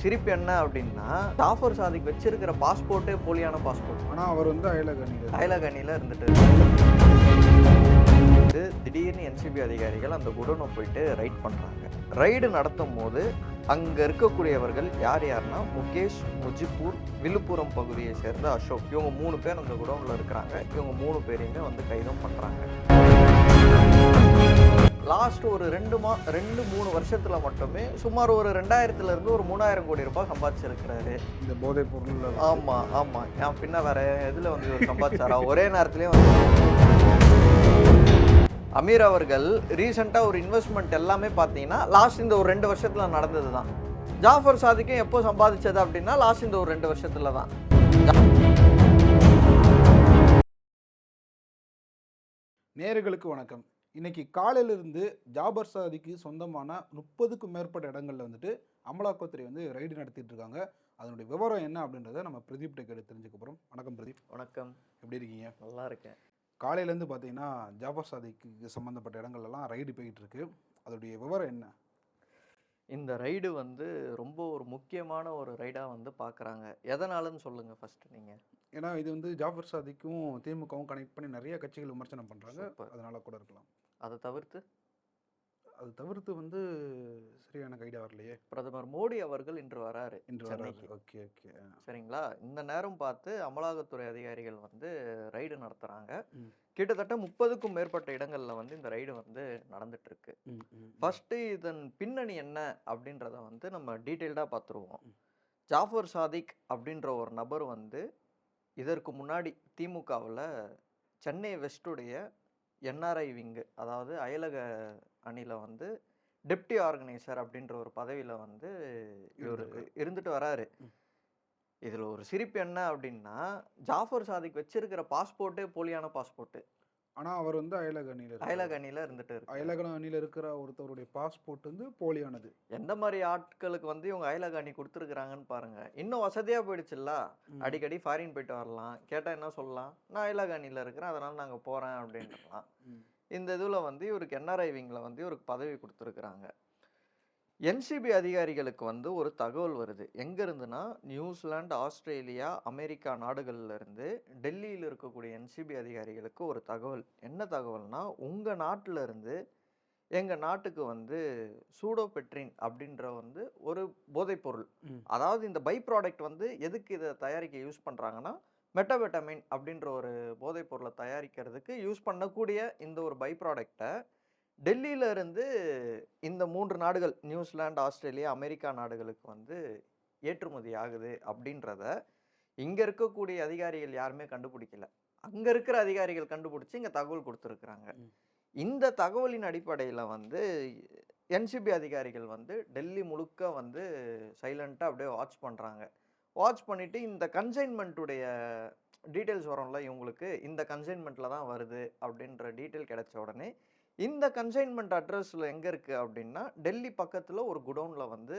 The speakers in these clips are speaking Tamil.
சிரிப்பு என்ன அப்படின்னா, ஜாஃபர் சாதிக் வச்சிருக்கிற பாஸ்போர்ட்டே போலியான பாஸ்போர்ட். ஆனா அவர் வந்து அயலகனில இருந்துட்டு திடீர்னு என்சிபி அதிகாரிகள் அந்த குடோனை போயிட்டு ரைட் பண்றாங்க. ரைடு நடத்தும் போது அங்க இருக்கக்கூடியவர்கள் யார் யாருன்னா முகேஷ், முஜிபூர், விழுப்புரம் பகுதியை சேர்ந்த அசோக். இவங்க 3 பேர் அந்த குடோன்ல இருக்கிறாங்க. இவங்க 3 பேரையுமே வந்து கைதும் பண்றாங்க. லாஸ்ட் ஒரு 2-3 வருஷத்துல மட்டுமே சுமார் ஒரு 2000 இருந்து ஒரு 3000 கோடி ரூபாய் சம்பாதிச்சிருக்கிறாரு இந்த போதைப் பொருள். ஆமா என் பின்ன வேற இதுல வந்து இவர் சம்பாதிச்சாரா? ஒரே நேரத்திலேயே வந்து அமீர் அவர்கள் ரீசெண்டாக ஒரு இன்வெஸ்ட்மெண்ட் எல்லாமே பார்த்தீங்கன்னா லாஸ்ட் இந்த ஒரு 2 வருஷத்துல நடந்தது தான். ஜாஃபர் சாதிக்கும் எப்போ சம்பாதிச்சது அப்படின்னா லாஸ்ட் இந்த ஒரு 2 வருஷத்துல தான். நேயர்களுக்கு வணக்கம். இன்னைக்கு காலையிலிருந்து ஜாபர் சாதிக்கு சொந்தமான 30க்கும் மேற்பட்ட இடங்கள்ல வந்துட்டு அமலாக்கத்துறை வந்து ரைடு நடத்திட்டு இருக்காங்க. அதனுடைய விவரம் என்ன அப்படின்றத நம்ம பிரதீப் கேட்டு தெரிஞ்சுக்க போறோம். வணக்கம் பிரதீப். வணக்கம். எப்படி இருக்கீங்க? நல்லா இருக்கேன். காலையிலேருந்து பார்த்தீங்கன்னா ஜாபர் சாதிக்கு சம்மந்தப்பட்ட இடங்கள்லாம் ரைடு போயிட்டு இருக்கு. அதோடைய விவரம் என்ன? இந்த ரைடு வந்து ரொம்ப ஒரு முக்கியமான ஒரு ரைடாக வந்து பார்க்குறாங்க. எதனாலன்னு சொல்லுங்க ஃபர்ஸ்ட் நீங்க. ஏன்னா இது வந்து ஜாபர் சாதிக்கும் திமுகவும் கனெக்ட் பண்ணி நிறைய கட்சிகள் விமர்சனம் பண்றாங்க. அதனால கூட இருக்கலாம். அதை தவிர்த்து வந்து சரியான ஐடியா வரலையே. பிரதமர் மோடி அவர்கள் இன்று வராரு. ஓகே. சரிங்களா? இந்த நேரம் பார்த்து அமலாக்கத்துறை அதிகாரிகள் வந்து ரைடு நடத்துறாங்க. கிட்டத்தட்ட 30க்கும் மேற்பட்ட இடங்கள்ல வந்து இந்த ரைடு வந்து நடந்துட்டு இருக்கு. ஃபர்ஸ்ட் இதன் பின்னணி என்ன அப்படின்றத வந்து நம்ம டீட்டெயில்டா பார்த்துருவோம். ஜாஃபர் சாதிக் அப்படின்ற ஒரு நபர் வந்து இதற்கு முன்னாடி திமுகவில் சென்னை வெஸ்டுடைய என்ஆர்ஐ விங்கு, அதாவது அயலக அணியில் வந்து டெப்டி ஆர்கனைசர் அப்படின்ற ஒரு பதவியில் வந்து இவர் இருந்துட்டு வராரு. இதில் ஒரு சிரிப்பு என்ன அப்படின்னா, ஜாஃபர் சாதிக் வச்சிருக்கிற பாஸ்போர்ட்டே போலியான பாஸ்போர்ட்டு. ஆனால் அவர் வந்து அயலக அணியில் இருந்துட்டு இருக்கு. அயலக அணியில் இருக்கிற ஒருத்தருடைய பாஸ்போர்ட் வந்து போலியானது. எந்த மாதிரி ஆட்களுக்கு வந்து இவங்க அயலக அணி கொடுத்துருக்குறாங்கன்னு பாருங்க. இன்னும் வசதியாக போயிடுச்சுல்ல. அடிக்கடி ஃபாரின் போயிட்டு வரலாம். கேட்டால் என்ன சொல்லலாம்? நான் அயலக அணியில் இருக்கிறேன், அதனால நாங்கள் போகிறேன் அப்படின்றலாம். இந்த இதில் வந்து இவருக்கு என்ஆர்ஐ விங்கில் வந்து இவருக்கு பதவி கொடுத்துருக்குறாங்க. என்சிபி அதிகாரிகளுக்கு வந்து ஒரு தகவல் வருது. எங்கேருந்துன்னா நியூசிலாந்து, ஆஸ்திரேலியா, அமெரிக்கா நாடுகள்ல இருந்து டெல்லியில் இருக்கக்கூடிய என்சிபி அதிகாரிகளுக்கு ஒரு தகவல். என்ன தகவல்னா, உங்கள் நாட்டில் இருந்து எங்கள் நாட்டுக்கு வந்து சூடோபெட்ரின் அப்படின்ற வந்து ஒரு போதைப்பொருள், அதாவது இந்த பை ப்ராடக்ட் வந்து எதுக்கு இதை தயாரிக்க யூஸ் பண்ணுறாங்கன்னா, மெட்டாபெட்டமைன் அப்படின்ற ஒரு போதைப் பொருளை தயாரிக்கிறதுக்கு யூஸ் பண்ணக்கூடிய இந்த ஒரு பை ப்ராடக்டை டெல்லியில இருந்து இந்த 3 நாடுகள், நியூசிலாந்து, ஆஸ்திரேலியா, அமெரிக்கா நாடுகளுக்கு வந்து ஏற்றுமதி ஆகுது அப்படின்றத இங்க இருக்கக்கூடிய அதிகாரிகள் யாருமே கண்டுபிடிக்கல. அங்க இருக்கிற அதிகாரிகள் கண்டுபிடிச்சு இங்க தகவல் கொடுத்துருக்குறாங்க. இந்த தகவலின் அடிப்படையில் வந்து என்சிபி அதிகாரிகள் வந்து டெல்லி முழுக்க வந்து சைலண்டா அப்படியே வாட்ச் பண்றாங்க. வாட்ச் பண்ணிட்டு இந்த கன்சைன்மெண்ட்டுடைய டீட்டெயில்ஸ் வரும்ல, இவங்களுக்கு இந்த கன்சைன்மெண்ட்ல தான் வருது அப்படின்ற டீட்டெயில் கிடைச்ச உடனே இந்த கன்சைன்மெண்ட் அட்ரஸ்ல எங்க இருக்கு அப்படின்னா டெல்லி பக்கத்துல ஒரு குடோன்ல வந்து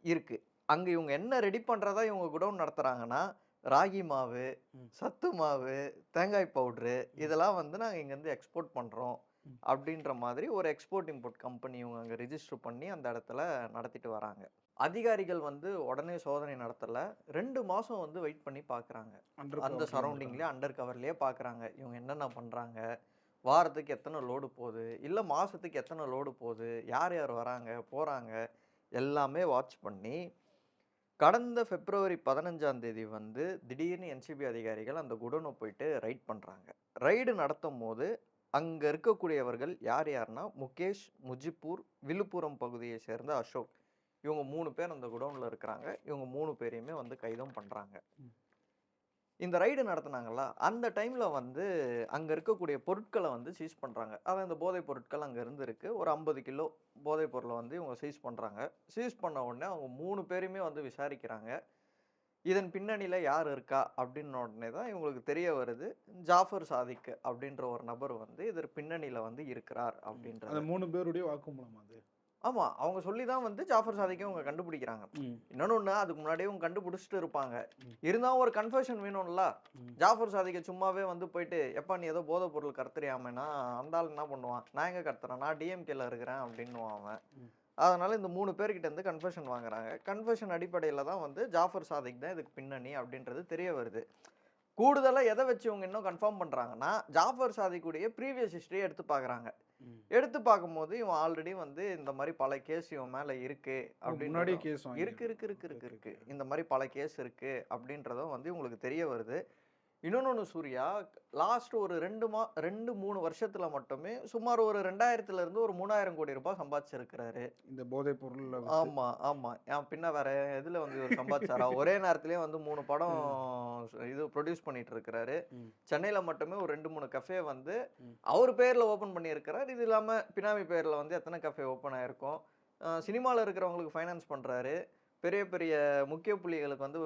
இருக்கு. அங்க இவங்க என்ன ரெடி பண்றதா இவங்க குடோன் நடத்துறாங்கன்னா, ராகி மாவு, சத்து மாவு, தேங்காய் பவுடரு, இதெல்லாம் வந்து நாங்கள் இங்கேருந்து எக்ஸ்போர்ட் பண்ணுறோம் அப்படின்ற மாதிரி ஒரு எக்ஸ்போர்ட் இம்போர்ட் கம்பெனி இவங்க அங்கே ரிஜிஸ்டர் பண்ணி அந்த இடத்துல நடத்திட்டு வராங்க. அதிகாரிகள் வந்து உடனே சோதனை நடத்தலை. 2 மாதம் வந்து வெயிட் பண்ணி பார்க்குறாங்க. அந்த சரௌண்டிங்லேயே அண்டர் கவர்லேயே பார்க்குறாங்க இவங்க என்னென்ன பண்ணுறாங்க, வாரத்துக்கு எத்தனை லோடு போகுது, இல்லை மாதத்துக்கு எத்தனை லோடு போகுது, யார் யார் வராங்க போகிறாங்க எல்லாமே வாட்ச் பண்ணி கடந்த பிப்ரவரி 15ஆம் தேதி வந்து திடீர்னு என்சிபி அதிகாரிகள் அந்த குடோனை போயிட்டு ரைட் பண்ணுறாங்க. ரைடு நடத்தும் போது அங்கே இருக்கக்கூடியவர்கள் யார் யாருன்னா முகேஷ், முஜிபூர், விழுப்புரம் பகுதியை சேர்ந்த அசோக். இவங்க 3 பேர் அந்த குடோனில் இருக்கிறாங்க. இவங்க 3 பேரையுமே வந்து கைதும் பண்ணுறாங்க. இந்த ரைடு நடத்துனாங்களா, அந்த டைமில் வந்து அங்கே இருக்கக்கூடிய பொருட்களை வந்து சீஸ் பண்ணுறாங்க. அதான் இந்த போதைப் பொருட்கள் அங்கே இருந்துருக்கு. ஒரு 50 கிலோ போதைப் பொருளை வந்து இவங்க சீஸ் பண்ணுறாங்க. சீஸ் பண்ண உடனே அவங்க 3 பேரையுமே வந்து விசாரிக்கிறாங்க. இதன் பின்னணியில் யார் இருக்கா அப்படின்ன உடனே தான் இவங்களுக்கு தெரிய வருது, ஜாஃபர் சாதிக் அப்படின்ற ஒரு நபர் வந்து இதற்கு பின்னணியில் வந்து இருக்கிறார் அப்படின்ற. அந்த 3 பேருடைய வாக்குமூலம் அது. ஆமாம், அவங்க சொல்லி தான் வந்து ஜாஃபர் சாதிக்கை அவங்க கண்டுபிடிக்கிறாங்க. இன்னொன்று, அதுக்கு முன்னாடியே அவங்க கண்டுபிடிச்சிட்டு இருப்பாங்க. இருந்தாலும் ஒரு கன்ஃபர்ஷன் வேணும்ல. ஜாஃபர் சாதிக்கை சும்மாவே வந்து போயிட்டு எப்பா நீ ஏதோ போதை பொருள் கடத்துறியாமனா அந்த ஆள் என்ன பண்ணுவான், நான் எங்கே கடத்துறேன், நான் டிஎம்கேல இருக்கிறேன் அப்படின்னுவான் அவன். அதனால இந்த 3 பேர்கிட்ட இருந்து கன்ஃபெஷன் வாங்குறாங்க. கன்ஃபெஷன் அடிப்படையில தான் வந்து ஜாஃபர் சாதிக் தான் இதுக்கு பின்னணி அப்படின்றது தெரிய வருது. கூடுதலா எத வச்சு இவங்க இன்னும் கன்ஃபார்ம் பண்றாங்கன்னா, ஜாஃபர் சாதிக்குடைய ப்ரீவியஸ் ஹிஸ்டரிய எடுத்து பார்க்குறாங்க. எடுத்து பார்க்கும்போது இவன் ஆல்ரெடி வந்து இந்த மாரி பல கேஸ் இவன் மேல இருக்கு முன்னாடியே அப்படின்றதும் கேஸ் இருக்கு. இந்த மாரி பல கேஸ் இருக்கு அப்படின்றதும் வந்து உங்களுக்கு தெரிய வருது. இன்னொன்னு சூர்யா, லாஸ்ட் ஒரு 2, 3 வருஷத்துல மட்டுமே சுமார் ஒரு 2000 இருந்து ஒரு 3000 கோடி ரூபாய் சம்பாதிச்சிருக்கிறாரு. இந்த போதைப் பொருள்ல ஆமா. பின்ன வேற எதுல வந்து இவர் சம்பாதிச்சாரா? ஒரே நேரத்திலேயே வந்து 3 படம் இது ப்ரொடியூஸ் பண்ணிட்டு இருக்கிறாரு. சென்னையில மட்டுமே ஒரு 2, 3 கஃபே வந்து அவர் பேர்ல ஓபன் பண்ணியிருக்கிறார். இது இல்லாம பினாமி பேர்ல வந்து எத்தனை கஃபே ஓபன் ஆயிருக்கும். சினிமால இருக்கிறவங்களுக்கு ஃபைனான்ஸ் பண்றாரு. பெரிய பெரிய முக்கிய புள்ளிகளுக்கு வந்து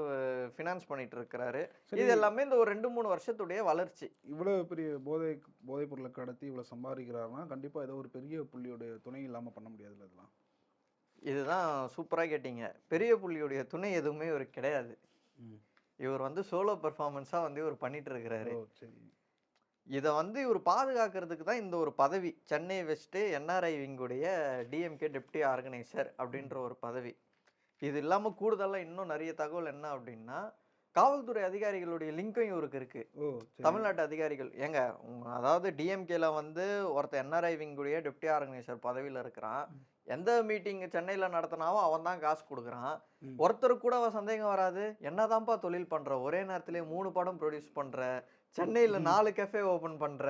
ஃபினான்ஸ் பண்ணிட்டு இருக்கிறாரு. இது எல்லாமே இந்த ஒரு 2, 3 வருஷத்துடைய வளர்ச்சி. இவ்வளவு பெரிய போதைப் பொருளை கடத்தி இவ்வளவு சம்பாதிக்கிறாருன்னா கண்டிப்பா ஏதோ ஒரு பெரிய புள்ளியோட துணை இல்லாம பண்ண முடியாதுல்ல இதெல்லாம். இதுதான் சூப்பரா கேட்டீங்க. பெரிய புள்ளியுடைய துணை எதுவுமே இவருக்கு கிடையாது. இவர் வந்து சோலோ பெர்ஃபார்மன்ஸா வந்து இவர் பண்ணிட்டு இருக்கிறாரு. இதை வந்து இவர் பாதுகாக்கிறதுக்கு தான் இந்த ஒரு பதவி, சென்னை வெஸ்ட் என்ஆர்ஐ விங்குடைய டிஎம்கே டெப்டி ஆர்கனைசர் அப்படின்ற ஒரு பதவி. இது இல்லாமல் கூடுதலாக இன்னும் நிறைய தகவல் என்ன அப்படின்னா, காவல்துறை அதிகாரிகளுடைய லிங்கும் இவருக்கு இருக்கு. தமிழ்நாட்டு அதிகாரிகள் ஏங்க, அதாவது டிஎம்கேல வந்து ஒருத்தர் என்ஆர்ஐ விங்குடைய டெப்டி ஆர்கனைசர் பதவியில் இருக்கிறான். எந்த மீட்டிங் சென்னையில் நடத்தினாவும் அவன் தான் காசு கொடுக்குறான். ஒருத்தருக்கு கூட சந்தேகம் வராது. என்னதான்ப்பா தொழில் பண்ற, ஒரே நேரத்திலே 3 படம் ப்ரொடியூஸ் பண்ற, சென்னையில் 4 கஃபே ஓபன் பண்ற,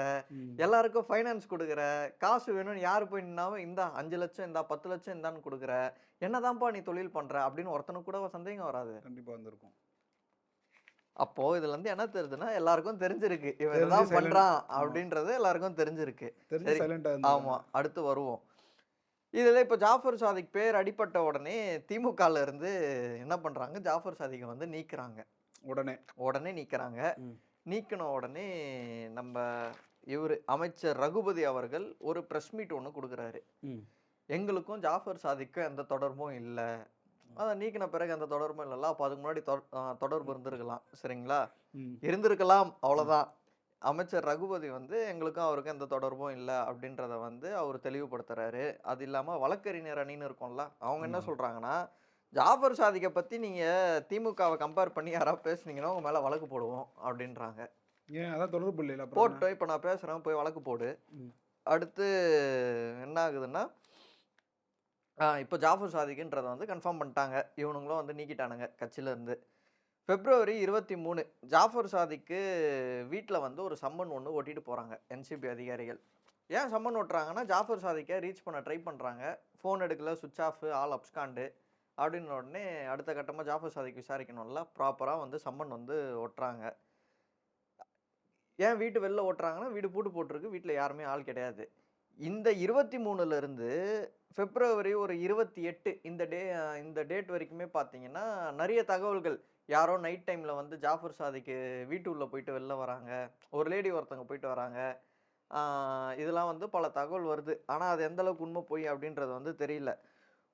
எல்லாருக்கும் ஃபைனான்ஸ் கொடுக்குற, காசு வேணும்னு யாரு போய் நின்னாவும் இந்தா 5 லட்சம் இந்தா 10 லட்சம் இந்தான்னு கொடுக்குற, என்னதான்ப்பா நீ தொழில் பண்ற அப்படின்னு ஒருத்தனுக்கு கூட சந்தேகம் வராது. கண்டிப்பா வந்திருக்கும். அப்போ இதுல இருந்து என்ன தெரியுதுன்னா, எல்லாருக்கும் தெரிஞ்சிருக்கு இவன் தான் பண்றான் அப்படின்றது எல்லாருக்கும் தெரிஞ்சிருக்கு. ஆமா, அடுத்து வருவோம். இதுல இப்ப ஜாஃபர் சாதிக் பேர் அடிப்பட்ட உடனே திமுகல இருந்து என்ன பண்றாங்க, ஜாஃபர் சாதிக்கை வந்து நீக்குறாங்க. உடனே நீக்குறாங்க. நீக்கின உடனே நம்ம இவர் அமைச்சர் ரகுபதி அவர்கள் ஒரு பிரஸ் மீட் ஒன்று கொடுக்குறாரு. எங்களுக்கும் ஜாஃபர் சாதிக்கும் எந்த தொடர்பும் இல்லை, அதை நீக்கின பிறகு எந்த தொடர்பும் இல்லைல்ல, அப்போ அதுக்கு முன்னாடி தொடர்பு இருந்திருக்கலாம், சரிங்களா, இருந்திருக்கலாம், அவ்வளோதான். அமைச்சர் ரகுபதி வந்து எங்களுக்கும் அவருக்கும் எந்த தொடர்பும் இல்லை அப்படின்றத வந்து அவர் தெளிவுபடுத்துறாரு. அது இல்லாமல் வழக்கறிஞர் அணின்னு இருக்கும்ல, அவங்க என்ன சொல்றாங்கன்னா, ஜாஃபர் சாதிக்கை பற்றி நீங்கள் திமுகவை கம்பேர் பண்ணி யாராவது பேசுனீங்கன்னா உங்கள் மேலே வழக்கு போடுவோம் அப்படின்றாங்க. ஏன் அதான் தொடர்பு இல்லை போட்டோம், இப்போ நான் பேசுகிறேன், போய் வழக்கு போடு. அடுத்து என்ன ஆகுதுன்னா, இப்போ ஜாஃபர் சாதிக்குன்றதை வந்து கன்ஃபார்ம் பண்ணிட்டாங்க. இவனுங்களும் வந்து நீக்கிட்டானுங்க கட்சியிலேருந்து. February 23 ஜாஃபர் சாதிக்கு வீட்டில் வந்து ஒரு சம்மன் ஒன்று ஓட்டிட்டு போகிறாங்க என்சிபி அதிகாரிகள். ஏன் சம்மன் ஓட்டுறாங்கன்னா, ஜாஃபர் சாதிக்கை ரீச் பண்ண ட்ரை பண்ணுறாங்க, ஃபோன் எடுக்கல, சுவிட்ச் ஆஃப், ஆல் அப்ஸ்காண்டு அப்படின்னு உடனே அடுத்த கட்டமாக ஜாஃபர் சாதிக்கு விசாரிக்கணும்ல, ப்ராப்பராக வந்து சம்மன் வந்து ஓட்டுறாங்க. ஏன் வீட்டு வெளில ஓட்டுறாங்கன்னா, வீடு பூட்டு போட்டிருக்கு, வீட்டில் யாருமே ஆள் கிடையாது. இந்த 23லேருந்து February ஒரு 28 இந்த டேட் வரைக்குமே பார்த்தீங்கன்னா நிறைய தகவல்கள். யாரோ நைட் டைமில் வந்து ஜாஃபர் சாதிக்கு வீட்டு உள்ள போயிட்டு வெளில வராங்க, ஒரு லேடி ஒருத்தவங்க போயிட்டு வராங்க, இதெல்லாம் வந்து பல தகவல் வருது. ஆனால் அது எந்த அளவுக்கு உண்மை போய் அப்படின்றது வந்து தெரியல.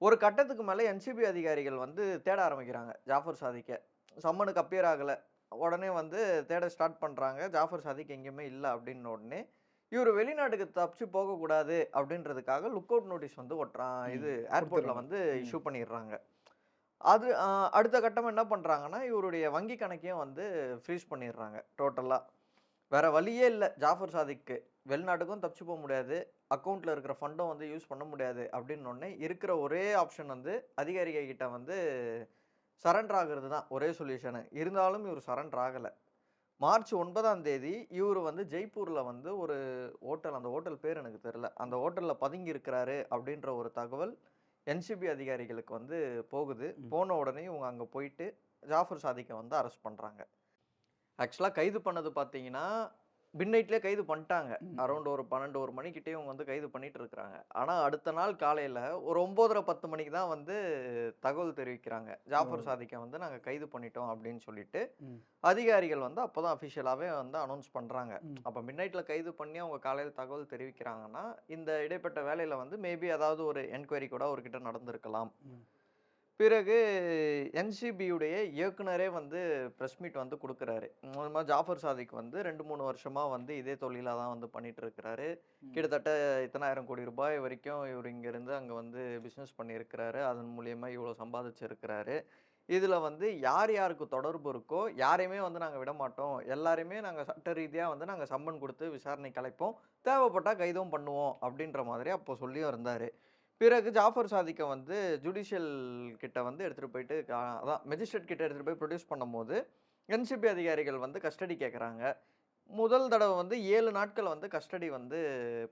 ஒரு கட்டத்துக்கு மேலே என்சிபி அதிகாரிகள் வந்து தேட ஆரம்பிக்கிறாங்க ஜாஃபர் சாதிக்கை. சம்மனுக்கு அப்பியர் ஆகலை, உடனே வந்து தேட ஸ்டார்ட் பண்ணுறாங்க. ஜாஃபர் சாதிக் எங்கேயுமே இல்லை அப்படின்ன உடனே இவர் வெளிநாட்டுக்கு தப்பிச்சு போகக்கூடாது அப்படின்றதுக்காக லுக் அவுட் நோட்டீஸ் வந்து இது ஏர்போர்ட்டில் வந்து இஷ்யூ பண்ணிடுறாங்க. அது அடுத்த கட்டமாக என்ன பண்ணுறாங்கன்னா, இவருடைய வங்கி கணக்கையும் வந்து ஃப்ரீஸ் பண்ணிடுறாங்க டோட்டலாக. வேறு வழியே இல்லை ஜாஃபர் சாதிக்கு, வெளிநாட்டுக்கும் தப்பிச்சு போக முடியாது, அக்கௌண்ட்டில் இருக்கிற ஃபண்டும் வந்து யூஸ் பண்ண முடியாது அப்படின்னொடனே இருக்கிற ஒரே ஆப்ஷன் வந்து அதிகாரிகள் கிட்ட வந்து சரண்டர் ஆகிறது தான் ஒரே சொல்யூஷனு. இருந்தாலும் இவர் சரண்டர் ஆகலை. மார்ச் 9ஆம் தேதி இவர் வந்து ஜெய்ப்பூரில் வந்து ஒரு ஹோட்டல், அந்த ஹோட்டல் பேர் எனக்கு தெரில, அந்த ஹோட்டலில் பதுங்கி இருக்கிறாரு அப்படின்ற ஒரு தகவல் என்சிபி அதிகாரிகளுக்கு வந்து போகுது. போன உடனே இவங்க அங்கே போயிட்டு ஜாஃபர் சாதிக்கை வந்து அரெஸ்ட் பண்ணுறாங்க. ஆக்சுவலாக கைது பண்ணது பார்த்தீங்கன்னா மிட்நைட்லேயே கைது பண்ணிட்டாங்க. அரௌண்ட் ஒரு 12 மணிக்கிட்டே இவங்க வந்து கைது பண்ணிட்டு இருக்கிறாங்க. ஆனால் அடுத்த நாள் காலையில் ஒரு 9:30-10 மணிக்கு தான் வந்து தகவல் தெரிவிக்கிறாங்க, ஜாஃபர் சாதிக்கை வந்து நாங்கள் கைது பண்ணிட்டோம் அப்படின்னு சொல்லிட்டு. அதிகாரிகள் வந்து அப்போ தான் அஃபிஷியலாகவே வந்து அனௌன்ஸ் பண்ணுறாங்க. அப்போ மிட்நைட்டில் கைது பண்ணி அவங்க காலையில் தகவல் தெரிவிக்கிறாங்கன்னா, இந்த இடைப்பட்ட வேலையில் வந்து மேபி ஏதாவது ஒரு என்கொயரி கூட அவர்கிட்ட நடந்திருக்கலாம். பிறகு என்சிபியுடைய இயக்குனரே வந்து ப்ரெஸ் மீட் வந்து குடுக்குறாரு. இந்த மாரி ஜாஃபர் சாதிக் வந்து 2, 3 வருஷமா வந்து இதே தொழிலா தான் வந்து பண்ணிட்டு இருக்கிறாரு. கிட்டத்தட்ட இத்தனாயிரம் கோடி ரூபாய் வரைக்கும் இவரு இங்கேருந்து அங்க வந்து பிசினஸ் பண்ணியிருக்கிறாரு. அதன் மூலியமா இவ்வளோ சம்பாதிச்சிருக்கிறாரு. இதுல வந்து யார் யாருக்கு தொடர்பு இருக்கோ, யாரையுமே வந்து நாங்க விடமாட்டோம். எல்லாரையுமே நாங்க சட்ட ரீதியா வந்து நாங்க சம்மன் குடுத்து விசாரணைக்கு அழைப்போம். தேவைப்பட்டா கைதும் பண்ணுவோம். அப்படின்ற மாதிரி அப்போ சொல்லியும் இருந்தாரு. பிறகு ஜாஃபர் சாதிக்க வந்து ஜுடிஷியல் கிட்ட வந்து எடுத்துட்டு போயிட்டு அதான் மெஜிஸ்ட்ரேட் கிட்ட எடுத்துட்டு போய் ப்ரொடியூஸ் பண்ணும்போது, என்சிபி அதிகாரிகள் வந்து கஸ்டடி கேட்குறாங்க. முதல் தடவ வந்து 7 நாட்கள் வந்து கஸ்டடி வந்து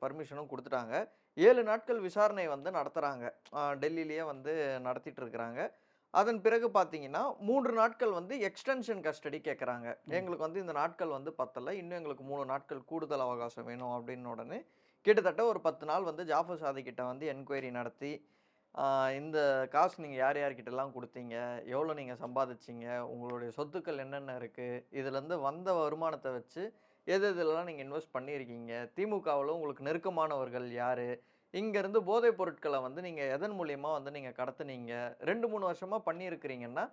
பர்மிஷனும் குடுத்துட்டாங்க. 7 நாட்கள் விசாரணை வந்து நடத்துறாங்க. டெல்லியிலேயே வந்து நடத்திட்டு இருக்கிறாங்க. அதன் பிறகு பார்த்தீங்கன்னா, 3 நாட்கள் வந்து எக்ஸ்டென்ஷன் கஸ்டடி கேட்குறாங்க. எங்களுக்கு வந்து இந்த நாட்கள் வந்து பத்தல. இன்னும் எங்களுக்கு 3 நாட்கள் கூடுதல் அவகாசம் வேணும் அப்டின்ன உடனே, கிட்டத்தட்ட ஒரு 10 நாள் வந்து ஜாஃபர் சாதிக் கிட்ட வந்து என்கொயரி நடத்தி, இந்த காசு நீங்க யார் யார்கிட்டலாம் குடுத்தீங்க? எவ்வளோ நீங்க சம்பாதிச்சீங்க? உங்களுடைய சொத்துக்கள் என்னென்ன இருக்கு? இதுலருந்து வந்த வருமானத்த வச்சு எது எதுலலாம் நீங்க இன்வெஸ்ட் பண்ணியிருக்கீங்க? திமுகவுல உங்களுக்கு நெருக்கமானவர்கள் யாரு? இங்கேருந்து போதைப் பொருட்கள வந்து நீங்க எதன் மூலியமா வந்து நீங்க கடத்துனீங்க? 2, 3 வருஷமா பண்ணியிருக்கிறீங்கன்னா,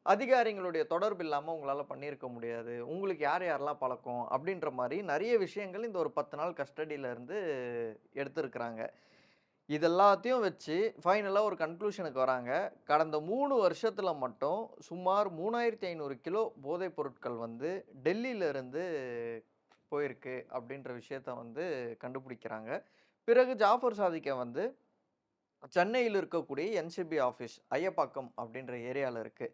அதிகாரிங்களுடைய தொடர்பு இல்லாம உங்களால பண்ணியிருக்க முடியாது. உங்களுக்கு யார் யாரெல்லாம் பழக்கம்? அப்படின்ற மாரி நெறைய விஷயங்கள் இந்த ஒரு 10 நாள் கஸ்டடில இருந்து எடுத்திருக்கிறாங்க. இது எல்லாத்தையும் வச்சு ஃபைனலா ஒரு கன்க்ளூஷனுக்கு வராங்க. கடந்த 3 வருஷத்துல மட்டும் சுமார் 3500 கிலோ போதைப் பொருட்கள் வந்து டெல்லியில இருந்து போயிருக்கு அப்படின்ற விஷயத்த வந்து கண்டுபிடிக்கிறாங்க. பிறகு ஜாஃபர் சாதிக்க வந்து சென்னையில் இருக்கக்கூடிய என்சிபி ஆஃபீஸ் ஐயப்பாக்கம் அப்படின்ற ஏரியால இருக்கு.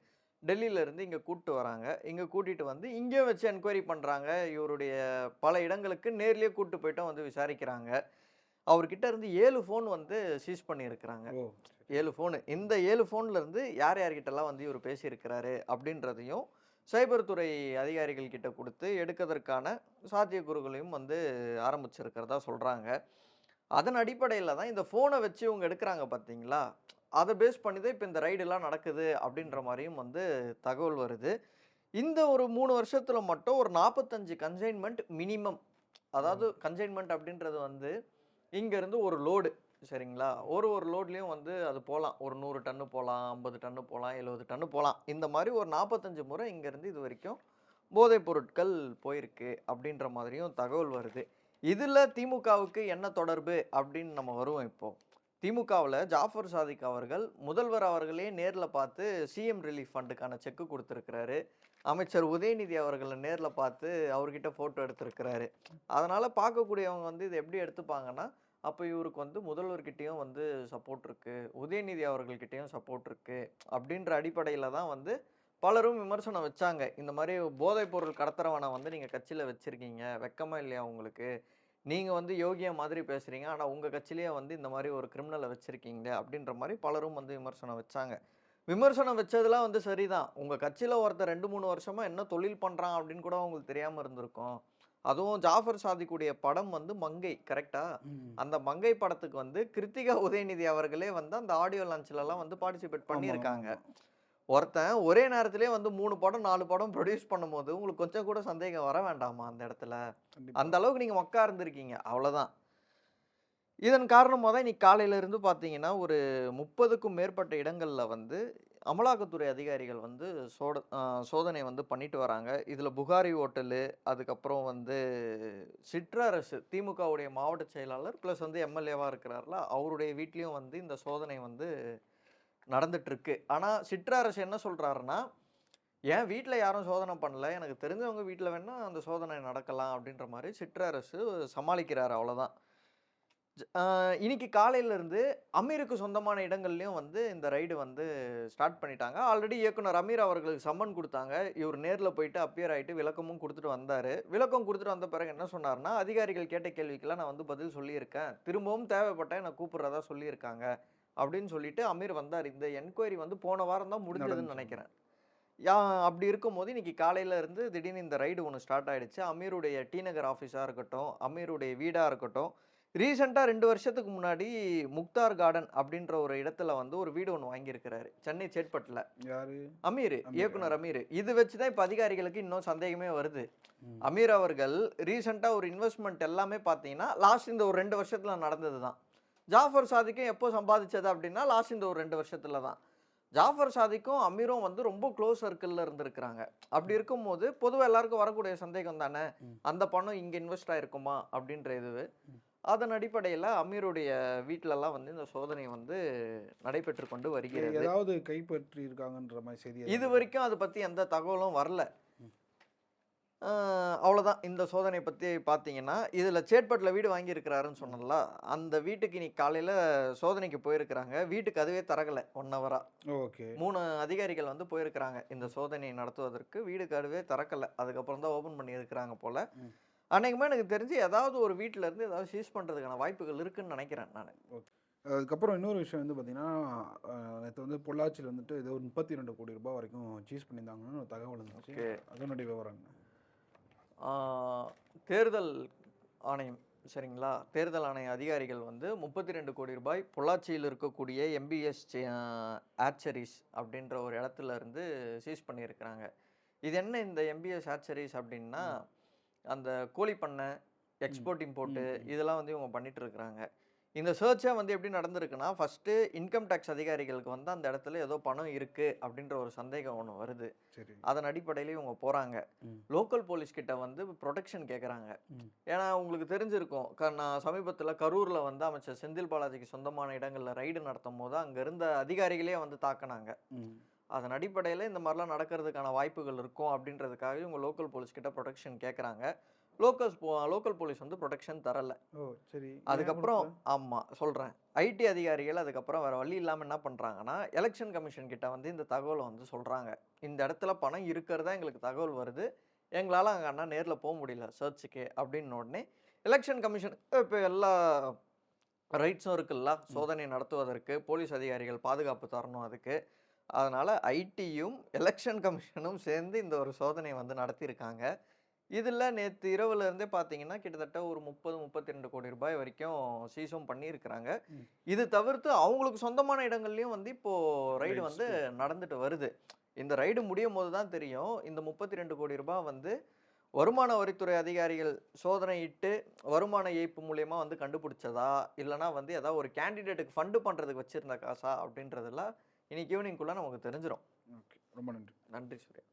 டெல்லியில இருந்து இங்க கூட்டு வராங்க. இங்க கூட்டிட்டு வந்து இங்கேயும் வச்சு என்கொயரி பண்றாங்க. இவருடைய பல இடங்களுக்கு நேர்லயே கூட்டு போயிட்டும் வந்து விசாரிக்கிறாங்க. அவர்கிட்ட இருந்து 7 ஃபோன் வந்து சீஸ் பண்ணியிருக்கிறாங்க. ஓ! 7 ஃபோனு. இந்த 7 ஃபோன்ல இருந்து யார் யார்கிட்டலாம் வந்து இவரு பேசியிருக்கிறாரு அப்படின்றதையும், சைபர் துறை அதிகாரிகள் கிட்ட குடுத்து எடுக்கதற்கான சாத்தியக்கூறுகளையும் வந்து ஆரம்பிச்சிருக்கிறதா சொல்றாங்க. அதன் அடிப்படையில தான் இந்த ஃபோன வச்சு இவங்க எடுக்குறாங்க பார்த்தீங்களா? அத பேஸ் பண்ணி தான் இப்ப இந்த ரைடுலாம் நடக்குது அப்படின்ற மாரியும் வந்து தகவல் வருது. இந்த ஒரு 3 வருஷத்துல மட்டும் ஒரு 45 கன்சைன்மென்ட் மினிமம். அதாவது கன்சைன்மென்ட் அப்படின்றது வந்து இங்கேருந்து ஒரு லோடு சரிங்களா? ஒரு லோட்லயும் வந்து அது போலாம். ஒரு 100 டன்னு போலாம், 50 டன்னு போலாம், 70 டன்னு போலாம். இந்த மாரி ஒரு 45 முறை இங்கேருந்து இதுவரைக்கும் போதைப் பொருட்கள் போயிருக்கு அப்படின்ற மாதிரியும் தகவல் வருது. இதுல திமுகவுக்கு என்ன தொடர்பு அப்படின்னு நம்ம வருவோம் இப்போ. திமுகவுல ஜாஃபர் சாதிக் அவர்கள் முதல்வர் அவர்களே நேர்ல பார்த்து சிஎம் ரிலீஃப் ஃபண்டுக்கான செக் குடுத்திருக்கிறாரு. அமைச்சர் உதயநிதி அவர்கள நேர்ல பார்த்து அவர்கிட்ட ஃபோட்டோ எடுத்திருக்கிறாரு. அதனால பார்க்கக்கூடியவங்க வந்து இத எப்படி எடுத்துப்பாங்கன்னா, அப்ப இவருக்கு வந்து முதல்வர்கிட்டயும் வந்து சப்போர்ட் இருக்கு. உதயநிதி அவர்கள்கிட்டயும் சப்போர்ட் இருக்கு. அப்படின்ற அடிப்படையில தான் வந்து பலரும் விமர்சனம் வச்சாங்க. இந்த மாரி போதைப் பொருள் கடத்துறவன வந்து நீங்க கட்சியில வச்சிருக்கீங்க. வெட்கமா இல்லையா உங்களுக்கு? நீங்க வந்து யோகியா மாதிரி பேசுறீங்க. ஆனா உங்க கட்சியிலேயே வந்து இந்த மாரி ஒரு கிரிமினல வச்சிருக்கீங்களே அப்படின்ற மாரி பலரும் வந்து விமர்சனம் வச்சாங்க. விமர்சனம் வச்சதெல்லாம் வந்து சரிதான். உங்க கட்சியில ஒருத்தன் 2, 3 வருஷமா என்ன தொழில் பண்றான் அப்படின்னு கூட உங்களுக்கு தெரியாம இருந்திருக்கும். அதுவும் ஜாஃபர் சாதிக்குடைய படம் வந்து மங்கை கரெக்ட்டா? ம். அந்த மங்கை படத்துக்கு வந்து கிருத்திகா உதயநிதி அவர்களே வந்து அந்த ஆடியோ லான்ச்லலாம் வந்து பார்ட்டிசிபேட் ஆமா, ஆமா, பண்ணியிருக்காங்க. ஆமா. ஒருத்தன் ஒரே நேரத்திலேயே வந்து 3 படம், 4 படம் ப்ரொடியூஸ் பண்ணும்போது, உங்களுக்கு கொஞ்சம் கூட சந்தேகம் வர வேண்டாமா அந்த இடத்துல? கண்டிப்பா. அந்த அளவுக்கு நீங்க மொக்கா இருந்திருக்கீங்க. அவ்வளோதான். இதன் காரணமா தான் இன்னைக்கு காலையில இருந்து பார்த்தீங்கன்னா, ஒரு 30க்கும் மேற்பட்ட இடங்கள்ல வந்து அமலாக்கத்துறை அதிகாரிகள் வந்து சோதனை வந்து பண்ணிட்டு வராங்க. இதுல புகாரி ஹோட்டலு, அதுக்கப்புறம் வந்து சிற்றரசு திமுகவுடைய மாவட்ட செயலாளர் பிளஸ் வந்து எம்எல்ஏவா இருக்கிறார்ல, அவருடைய வீட்லயும் வந்து இந்த சோதனை வந்து நடந்துட்டு இருக்கு. ஆனா சிற்றரசு என்ன சொல்றாருன்னா, "என் வீட்ல யாரும் சோதனை பண்ணல. எனக்கு தெரிஞ்சவங்க வீட்ல வேணா அந்த சோதனை நடக்கலாம்." அப்படின்ற மாரி சிற்றரசு சமாளிக்கிறாரு அவ்வளோதான். இன்னைக்கு காலையில இருந்து அமீருக்கு சொந்தமான இடங்கள்லயும் வந்து இந்த ரைடு வந்து ஸ்டார்ட் பண்ணிட்டாங்க. ஆல்ரெடி இயக்குனர் அமீர் அவர்களுக்கு சம்மன் குடுத்தாங்க. இவரு நேர்ல போயிட்டு அப்பியர் ஆயிட்டு விளக்கமும் குடுத்துட்டு வந்தாரு. விளக்கம் குடுத்துட்டு வந்த பிறகு என்ன சொன்னாருன்னா, "அதிகாரிகள் கேட்ட கேள்விக்கெல்லாம் நான் வந்து பதில் சொல்லியிருக்கேன். திரும்பவும் தேவைப்பட்டா என்ன கூப்பிடுறதா சொல்லியிருக்காங்க." அப்படின்னு சொல்லிட்டு அமீர் வந்தாரு. இந்த என்கொயரி வந்து போன வாரம் தான் முடிஞ்சதுன்னு நடந்துச்சு. நெனைக்கிறேன். யா அப்படி இருக்கும்போது இன்னைக்கு காலையில இருந்து திடீர்னு இந்த ரைடு ஒண்ணு ஸ்டார்ட் ஆயிடுச்சு. அமீருடைய டி நகர் ஆஃபீஸா இருக்கட்டும், அமீருடைய வீடா இருக்கட்டும், ரீசென்ட்டா 2 வருஷத்துக்கு முன்னாடி முக்தார் கார்டன் அப்படின்ற ஒரு இடத்துல வந்து ஒரு வீடு ஒண்ணு வாங்கியிருக்கிறாரு. சென்னை சேட்பட்டுல. யாரு? அமீரு, அமீரா? இயக்குனர் அமீரு. இது வச்சு தான் இப்ப அதிகாரிகளுக்கு இன்னும் சந்தேகமே வருது. ம். அமீர் அவர்கள் ரீசென்ட்டா ஒரு இன்வெஸ்ட்மென்ட் எல்லாமே பார்த்தீங்கன்னா, லாஸ்ட் இந்த ஒரு 2 வருஷத்துல நடந்தது தான். ஜாஃபர் சாதிக்கும் எப்போ சம்பாதிச்சது அப்படின்னா, லாஸ்ட் இந்த ஒரு 2 வருஷத்துல தான். ஜாஃபர் சாதிக்கும் அமீரும் வந்து ரொம்ப க்ளோஸ் சர்க்கிளில் இருந்திருக்கிறாங்க. அப்படி இருக்கும்போது பொதுவாக எல்லாருக்கும் வரக்கூடிய சந்தேகம் தானே, அந்த பணம் இங்கே இன்வெஸ்ட் ஆயிருக்குமா அப்படின்ற இதுவு. அதன் அடிப்படையில் அமீருடைய வீட்டிலலாம் வந்து இந்த சோதனை வந்து நடைபெற்று கொண்டு வருகிறது. ஏதாவது கைப்பற்றி இருக்காங்கன்ற மாதிரி செய்தி இது வரைக்கும் அதை பற்றி எந்த தகவலும் வரல. அவ்வளோதான். இந்த சோதனை பற்றி பார்த்தீங்கன்னா, இதில் சேட்பட்டில் வீடு வாங்கியிருக்கிறாருன்னு சொன்னல, அந்த வீட்டுக்கு இன்னைக்கு காலையில் சோதனைக்கு போயிருக்கிறாங்க. வீட்டுக்கு அதுவே திறக்கலை 1 ஹவரா. ஓகே. 3 அதிகாரிகள் வந்து போயிருக்கிறாங்க இந்த சோதனை நடத்துவதற்கு. வீடுக்கு அதுவே திறக்கலை. அதுக்கப்புறம் தான் ஓப்பன் பண்ணியிருக்கிறாங்க போல். அன்றைக்குமே எனக்கு தெரிஞ்சு ஏதாவது ஒரு வீட்டில் இருந்து ஏதாவது சீஸ் பண்ணுறதுக்கான வாய்ப்புகள் இருக்குன்னு நினைக்கிறேன் நான். ஓகே. அதுக்கப்புறம் இன்னொரு விஷயம் வந்து பார்த்தீங்கன்னா, நேற்று வந்து பொள்ளாச்சியில் வந்துட்டு ஏதோ ஒரு 32 கோடி ரூபாய் வரைக்கும் சீஸ் பண்ணியிருந்தாங்கன்னு ஒரு தகவல் இருந்துச்சு. அதனுடைய விவரம் என்ன? தேர்தல் ஆணையம் சரிங்களா, தேர்தல் ஆணைய அதிகாரிகள் வந்து 32 கோடி ரூபாய் பொள்ளாச்சியில் இருக்கக்கூடிய எம்பிஎஸ் ஆர்ச்சரிஸ் அப்படின்ற ஒரு இடத்துல இருந்து சீஸ் பண்ணியிருக்கிறாங்க. இது என்ன இந்த எம்பிஎஸ் ஆர்ச்சரிஸ் அப்படின்னா, அந்த கோழி பண்ணை, எக்ஸ்போர்ட் இம்போர்ட்டு இதெல்லாம் வந்து இவங்க பண்ணிட்டு இருக்கிறாங்க. இந்த சர்ச்சே வந்து எப்படி நடந்திருக்குன்னா, ஃபஸ்ட்டு இன்கம் டேக்ஸ் அதிகாரிகளுக்கு வந்து அந்த இடத்துல ஏதோ பணம் இருக்குது அப்படின்ற ஒரு சந்தேகம் ஒன்று வருது. அதன் அடிப்படையில் இவங்க போகிறாங்க. லோக்கல் போலீஸ் கிட்ட வந்து ப்ரொடெக்ஷன் கேட்குறாங்க. ஏன்னா உங்களுக்கு தெரிஞ்சிருக்கும், நான் சமீபத்தில் கரூரில் வந்து அமைச்சர் செந்தில் பாலாஜிக்கு சொந்தமான இடங்களில் ரைடு நடத்தும் போது அங்கே இருந்த அதிகாரிகளே வந்து தாக்கினாங்க. அதன் அடிப்படையில் இந்த மாதிரிலாம் நடக்கிறதுக்கான வாய்ப்புகள் இருக்கும் அப்படின்றதுக்காக இவங்க லோக்கல் போலீஸ் கிட்ட ப்ரொடெக்ஷன் கேட்குறாங்க. லோக்கல் போலீஸ் வந்து ப்ரொடெக்ஷன் தரல. சரி. அதுக்கப்புறம் ஆமாம் சொல்கிறேன், ஐடி அதிகாரிகள் அதுக்கப்புறம் வேறு வழி இல்லாமல் என்ன பண்ணுறாங்கன்னா, எலெக்ஷன் கமிஷன் கிட்ட வந்து இந்த தகவலை வந்து சொல்கிறாங்க. இந்த இடத்துல பணம் இருக்கிறதா எங்களுக்கு தகவல் வருது, எங்களால் அங்கே அண்ணா நேரில் போக முடியல சர்ச்சுக்கு அப்படின்னு உடனே எலெக்ஷன் கமிஷன் இப்போ எல்லா ரைட்ஸும் இருக்குல்ல, சோதனை நடத்துவதற்கு போலீஸ் அதிகாரிகள் பாதுகாப்பு தரணும் அதுக்கு. அதனால் ஐடியும் எலெக்ஷன் கமிஷனும் சேர்ந்து இந்த ஒரு சோதனை வந்து நடத்தியிருக்காங்க. இதில் நேற்று இரவுலேருந்தே பார்த்தீங்கன்னா கிட்டத்தட்ட ஒரு 32 கோடி ரூபாய் வரைக்கும் சீஸும் பண்ணியிருக்கிறாங்க. இது தவிர்த்து அவங்களுக்கு சொந்தமான இடங்கள்லையும் வந்து இப்போது ரைடு வந்து நடந்துட்டு வருது. இந்த ரைடு முடியும் போது தான் தெரியும், இந்த 32 கோடி ரூபாய் வந்து வருமான வரித்துறை அதிகாரிகள் சோதனையிட்டு வருமான ஏய்ப்பு மூலியமாக வந்து கண்டுபிடிச்சதா, இல்லைனா வந்து ஏதாவது ஒரு கேண்டிடேட்டுக்கு ஃபண்டு பண்ணுறதுக்கு வச்சுருந்த காசா அப்படின்றதெல்லாம் இன்னைக்கு ஈவினிங்குள்ளே நமக்கு தெரிஞ்சிடும். ஓகே, ரொம்ப நன்றி. நன்றி சூர்யா.